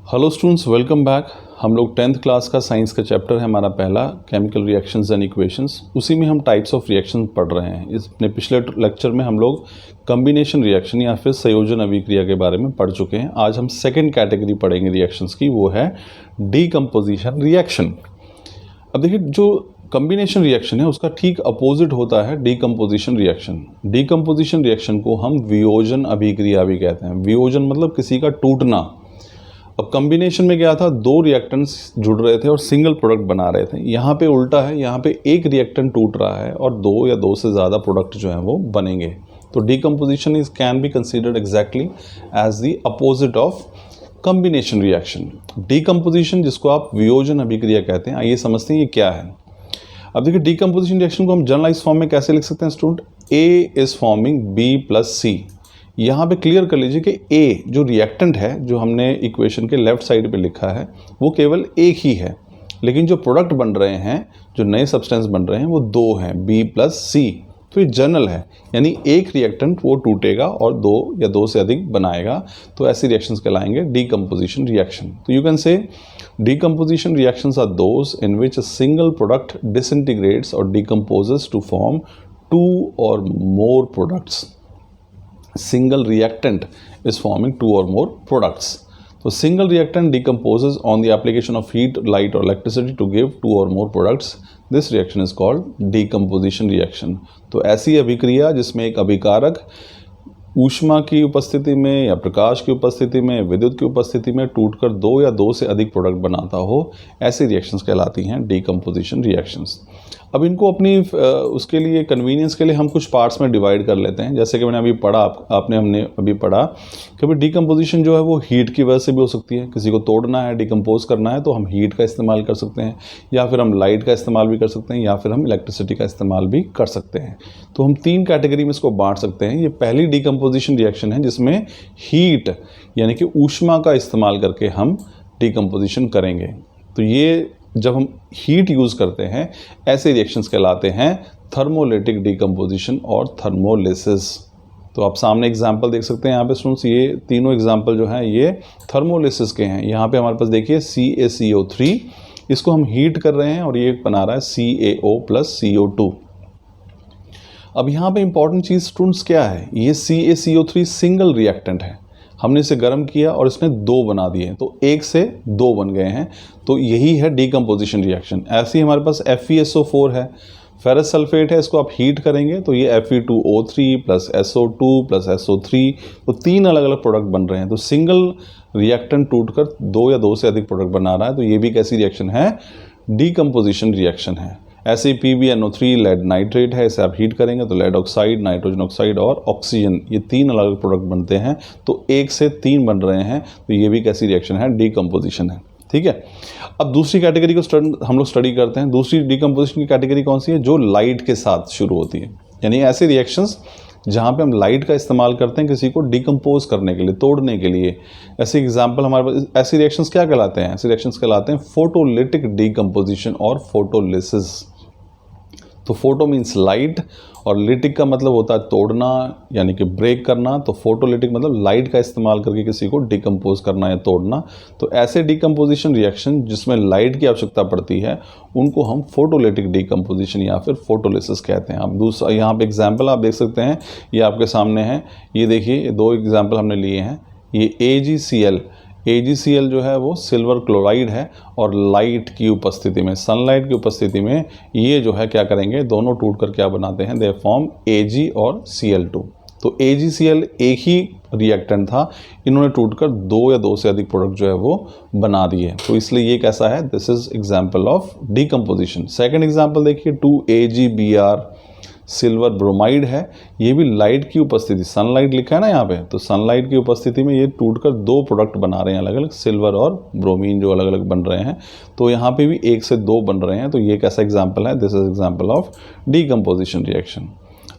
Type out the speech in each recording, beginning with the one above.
Hello students, welcome back. हम लोग 10th class का साइंस का चैप्टर है हमारा पहला, केमिकल रिएक्शंस एंड इक्वेशंस। उसी में हम टाइप्स ऑफ रिएक्शन पढ़ रहे हैं। इस अपने पिछले लेक्चर में हम लोग कॉम्बिनेशन रिएक्शन या फिर संयोजन अभिक्रिया के बारे में पढ़ चुके हैं। आज हम सेकेंड कैटेगरी पढ़ेंगे रिएक्शंस की, वो है डीकम्पोजिशन रिएक्शन। अब देखिए, जो कॉम्बिनेशन रिएक्शन है उसका ठीक अपोजिट होता है डीकम्पोजिशन रिएक्शन। डीकम्पोजिशन रिएक्शन को हम वियोजन अभिक्रिया भी कहते हैं। वियोजन मतलब किसी का टूटना। अब कॉम्बिनेशन में क्या था, दो रिएक्टेंट्स जुड़ रहे थे और सिंगल प्रोडक्ट बना रहे थे। यहाँ पे उल्टा है, यहाँ पे एक रिएक्टेंट टूट रहा है और दो या दो से ज़्यादा प्रोडक्ट जो हैं वो बनेंगे। तो decomposition is can be considered exactly as the opposite of combination reaction. Decomposition, जिसको आप वियोजन अभिक्रिया कहते हैं, आइए समझते हैं ये क्या है। अब देखिए, डीकम्पोजिशन रिएक्शन को हम जनरलाइज फॉर्म में कैसे लिख सकते हैं student. A is forming B plus C. यहाँ पे क्लियर कर लीजिए कि ए जो रिएक्टेंट है, जो हमने इक्वेशन के लेफ्ट साइड पे लिखा है, वो केवल एक ही है, लेकिन जो प्रोडक्ट बन रहे हैं, जो नए सब्सटेंस बन रहे हैं, वो दो हैं, बी प्लस सी। तो ये जनरल है, यानी एक रिएक्टेंट वो टूटेगा और दो या दो से अधिक बनाएगा। तो ऐसी रिएक्शंस कहलाएंगे डीकम्पोजिशन रिएक्शन। तो you can say decomposition reactions are those in which a single product disintegrates और डीकम्पोजेस टू फॉर्म टू और more products. Single reactant is forming two or more products. So single reactant decomposes on the application of heat, light or electricity to give two or more products. This reaction is called decomposition reaction. तो ऐसी अभिक्रिया जिसमें एक अभिकारक ऊष्मा की उपस्थिति में या प्रकाश की उपस्थिति में, विद्युत की उपस्थिति में टूटकर दो या दो से अधिक प्रोडक्ट बनाता हो, ऐसी रिएक्शंस कहलाती हैं डीकम्पोजिशन रिएक्शंस। अब इनको अपनी उसके लिए कन्वीनियंस के लिए हम कुछ पार्ट्स में डिवाइड कर लेते हैं। जैसे कि मैंने अभी पढ़ा, हमने अभी पढ़ा कि भाई डीकम्पोजिशन जो है वो हीट की वजह से भी हो सकती है। किसी को तोड़ना है, डिकम्पोज करना है, तो हम हीट का इस्तेमाल कर सकते हैं, या फिर हम लाइट का इस्तेमाल भी कर सकते हैं, या फिर हम इलेक्ट्रिसिटी का इस्तेमाल भी कर सकते हैं। तो हम तीन कैटेगरी में इसको बांट सकते हैं। ये पहली डीकम्पोजिशन रिएक्शन है जिसमें हीट यानी कि ऊष्मा का इस्तेमाल करके हम डीकम्पोजिशन करेंगे। तो ये जब हम हीट यूज़ करते हैं, ऐसे रिएक्शंस कहलाते हैं थर्मोलिटिक डीकम्पोजिशन और थर्मोलिसिस। तो आप सामने एग्जांपल देख सकते हैं यहाँ पे स्टूडेंट्स, ये तीनों एग्जांपल जो हैं ये थर्मोलिसिस के हैं। यहाँ पे हमारे पास देखिए CaCO3, इसको हम हीट कर रहे हैं और ये बना रहा है CaO प्लस CO2। अब यहाँ पे इंपॉर्टेंट चीज़ स्टूडेंट्स क्या है, ये CaCO3 सिंगल रिएक्टेंट है। हमने इसे गर्म किया और इसने दो बना दिए, तो एक से दो बन गए हैं। तो यही है डीकम्पोजिशन रिएक्शन। ऐसे ही हमारे पास FeSO4 है, फेरस सल्फेट है, इसको आप हीट करेंगे तो ये Fe2O3 plus SO2 plus SO3, तो तीन अलग अलग प्रोडक्ट बन रहे हैं। तो सिंगल रिएक्टेंट टूटकर दो या दो से अधिक प्रोडक्ट बना रहा है, तो ये भी कैसी रिएक्शन है, डीकम्पोजिशन रिएक्शन है। ऐसे PbNO3 लेड नाइट्रेट है, इसे आप हीट करेंगे तो लेड ऑक्साइड, नाइट्रोजन ऑक्साइड और ऑक्सीजन, ये तीन अलग अलग प्रोडक्ट बनते हैं। तो एक से तीन बन रहे हैं, तो ये भी कैसी रिएक्शन है, डीकम्पोजिशन है। ठीक है। अब दूसरी कैटेगरी को हम लोग स्टडी करते हैं। दूसरी डीकम्पोजिशन की कैटेगरी कौन सी है, जो लाइट के साथ शुरू होती है, यानी ऐसे रिएक्शंस जहाँ पे हम लाइट का इस्तेमाल करते हैं किसी को डिकम्पोज करने के लिए, तोड़ने के लिए। ऐसे एग्जांपल हमारे पास, ऐसी रिएक्शंस क्या कहलाते हैं, ऐसे रिएक्शंस कहलाते हैं फोटोलिटिक डीकम्पोजिशन और फोटोलिसिस। तो फोटो मीन्स लाइट और लिटिक का मतलब होता है तोड़ना यानी कि ब्रेक करना। तो फोटोलिटिक मतलब लाइट का इस्तेमाल करके किसी को डिकम्पोज करना या तोड़ना। तो ऐसे डीकम्पोजिशन रिएक्शन जिसमें लाइट की आवश्यकता पड़ती है, उनको हम फोटोलिटिक डीकम्पोजिशन या फिर फोटोलिसिस कहते हैं। आप दूसरा यहाँ पे एग्जाम्पल आप देख सकते हैं, ये आपके सामने है, ये देखिए दो एग्जाम्पल हमने लिए हैं। ये AgCl जो है वो सिल्वर क्लोराइड है और लाइट की उपस्थिति में, सनलाइट की उपस्थिति में ये जो है क्या करेंगे, दोनों टूट कर क्या बनाते हैं, दे फॉर्म Ag और Cl2। तो AgCl एक ही रिएक्टेंट था, इन्होंने टूटकर दो या दो से अधिक प्रोडक्ट जो है वो बना दिए। तो इसलिए ये कैसा है, this is example of decomposition. Second example देखिए 2AgBr सिल्वर ब्रोमाइड है, ये भी लाइट की उपस्थिति, सनलाइट लिखा है ना यहाँ पे, तो सनलाइट की उपस्थिति में ये टूटकर दो प्रोडक्ट बना रहे हैं अलग अलग, सिल्वर और ब्रोमीन जो अलग अलग बन रहे हैं। तो यहाँ पे भी एक से दो बन रहे हैं। तो ये कैसा एग्जाम्पल है, this is example of decomposition reaction.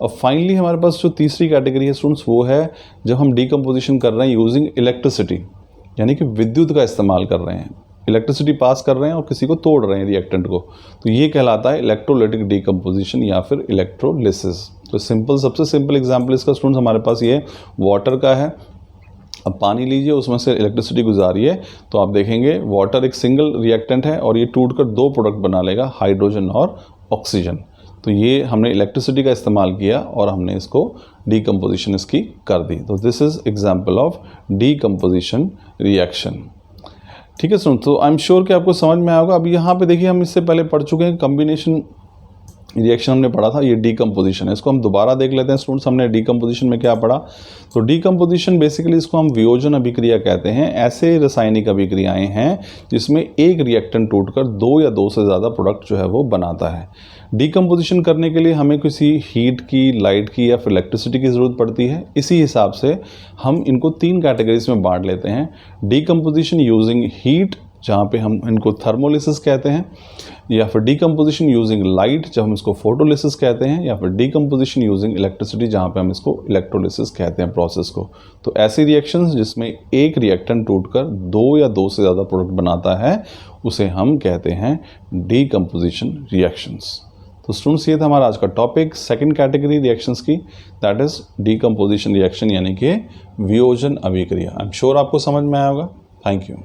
अब फाइनली हमारे पास जो तीसरी कैटेगरी है स्टूडेंट्स, वो है जब हम डीकम्पोजिशन कर रहे हैं यूजिंग इलेक्ट्रिसिटी, यानी कि विद्युत का इस्तेमाल कर रहे हैं, इलेक्ट्रिसिटी पास कर रहे हैं और किसी को तोड़ रहे हैं रिएक्टेंट को। तो ये कहलाता है इलेक्ट्रोलिटिक डीकम्पोजिशन या फिर इलेक्ट्रोलिसिस। तो सबसे सिंपल एग्जाम्पल इसका स्टूडेंट्स हमारे पास ये वाटर का है। अब पानी लीजिए, उसमें से इलेक्ट्रिसिटी गुजारिए, तो आप देखेंगे वाटर एक सिंगल रिएक्टेंट है और ये टूटकर दो प्रोडक्ट बना लेगा, हाइड्रोजन और ऑक्सीजन। तो ये हमने इलेक्ट्रिसिटी का इस्तेमाल किया और हमने इसको डीकम्पोजिशन इसकी कर दी। तो this is example of decomposition reaction. ठीक है स्टूडेंट, तो आई एम श्योर कि आपको समझ में आएगा। अब यहाँ पे देखिए हम इससे पहले पढ़ चुके हैं, कम्बिनेशन रिएक्शन हमने पढ़ा था, ये डीकम्पोजिशन है। इसको हम दोबारा देख लेते हैं स्टूडेंट्स, हमने डीकम्पोजिशन में क्या पढ़ा। तो डीकम्पोजिशन बेसिकली इसको हम वियोजन अभिक्रिया कहते हैं। ऐसे रासायनिक अभिक्रियाएं हैं जिसमें एक रिएक्टेंट टूटकर दो या दो से ज़्यादा प्रोडक्ट जो है वो बनाता है। डीकम्पोजिशन करने के लिए हमें किसी हीट की, लाइट की या फिर इलेक्ट्रिसिटी की ज़रूरत पड़ती है। इसी हिसाब से हम इनको तीन कैटेगरीज में बांट लेते हैं। डीकम्पोजिशन यूजिंग हीट, जहाँ पे हम इनको थर्मोलिसिस कहते हैं, या फिर डीकम्पोजिशन यूजिंग लाइट जब हम इसको फोटोलिसिस कहते हैं, या फिर डीकम्पोजिशन यूजिंग इलेक्ट्रिसिटी जहाँ पे हम इसको इलेक्ट्रोलिसिस कहते हैं प्रोसेस को। तो ऐसी रिएक्शंस जिसमें एक रिएक्टेंट टूटकर दो या दो से ज़्यादा प्रोडक्ट बनाता है, उसे हम कहते हैं डीकम्पोजिशन रिएक्शंस। तो स्टूडेंट्स, ये था हमारा आज का टॉपिक सेकंड कैटेगरी रिएक्शंस की, दैट इज डीकम्पोजिशन रिएक्शन यानी कि वियोजन अभिक्रिया। आई एम श्योर आपको समझ में आया होगा। Thank you.